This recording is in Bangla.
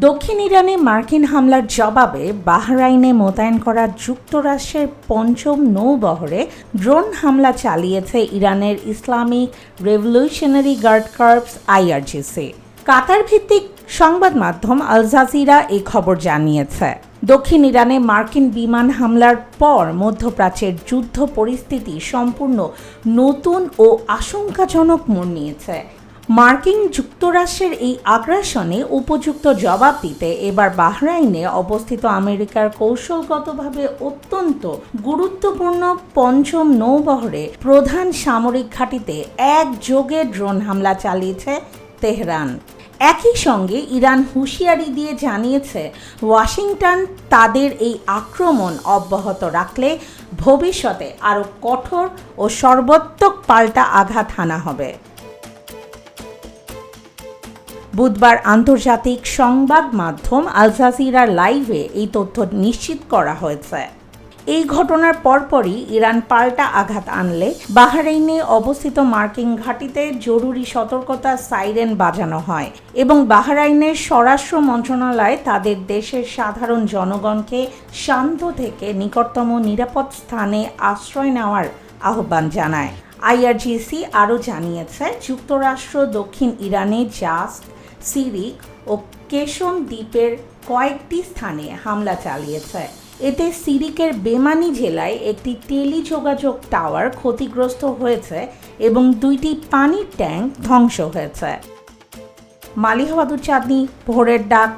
দক্ষিণ ইরানে মার্কিন হামলার জবাবে বাহরাইনে মোতায়েন করা যুক্তরাষ্ট্রের পঞ্চম নৌবহরে ড্রোন হামলা চালিয়েছে ইরানের Islamic revolutionary guard corps IRGC. Qatar ভিত্তিক সংবাদ মাধ্যম আল জাজিরা এই খবর জানিয়েছে। দক্ষিণ ইরানে মার্কিন বিমান হামলার পর মধ্যপ্রাচ্যের যুদ্ধ পরিস্থিতি সম্পূর্ণ নতুন ও আশঙ্কাজনক মোড় নিয়েছে। মার্কিন যুক্তরাষ্ট্রের এই আগ্রাসনে উপযুক্ত জবাব দিতে এবার বাহরাইনে অবস্থিত আমেরিকার কৌশলগতভাবে অত্যন্ত গুরুত্বপূর্ণ পঞ্চম নৌবহরে প্রধান সামরিক ঘাঁটিতে একযোগে ড্রোন হামলা চালিয়েছে তেহরান। একই সঙ্গে ইরান হুঁশিয়ারি দিয়ে জানিয়েছে ওয়াশিংটন তাদের এই আক্রমণ অব্যাহত রাখলে ভবিষ্যতে আরও কঠোর ও সর্বাত্মক পাল্টা আঘাত হানা হবে। বুধবার আন্তর্জাতিক সংবাদ মাধ্যম আল জাজিরার লাইভে এই তথ্য নিশ্চিত করা হয়েছে। এই ঘটনার পরপরই ইরান পাল্টা আঘাত আনলে বাহরাইনে অবস্থিত মার্কিন ঘাঁটিতে জরুরি সতর্কতা সাইরেন বাজানো হয় এবং বাহরাইনের স্বরাষ্ট্র মন্ত্রণালয় তাদের দেশের সাধারণ জনগণকে শান্ত থেকে নিকটতম নিরাপদ স্থানে আশ্রয় নেওয়ার আহ্বান জানায়। আইআরজিসি আরও জানিয়েছে যুক্তরাষ্ট্র দক্ষিণ ইরানে জাস্ট, সিরিক ও কেশম দ্বীপের কয়েকটি স্থানে হামলা চালিয়েছে। এতে সিরিকের বেমানি জেলায় একটি টেলিযোগাযোগ টাওয়ার ক্ষতিগ্রস্ত হয়েছে এবং 2টি পানির ট্যাঙ্ক ধ্বংস হয়েছে। মালিহা বাদুর চাঁদনী, ভোরের ডাক।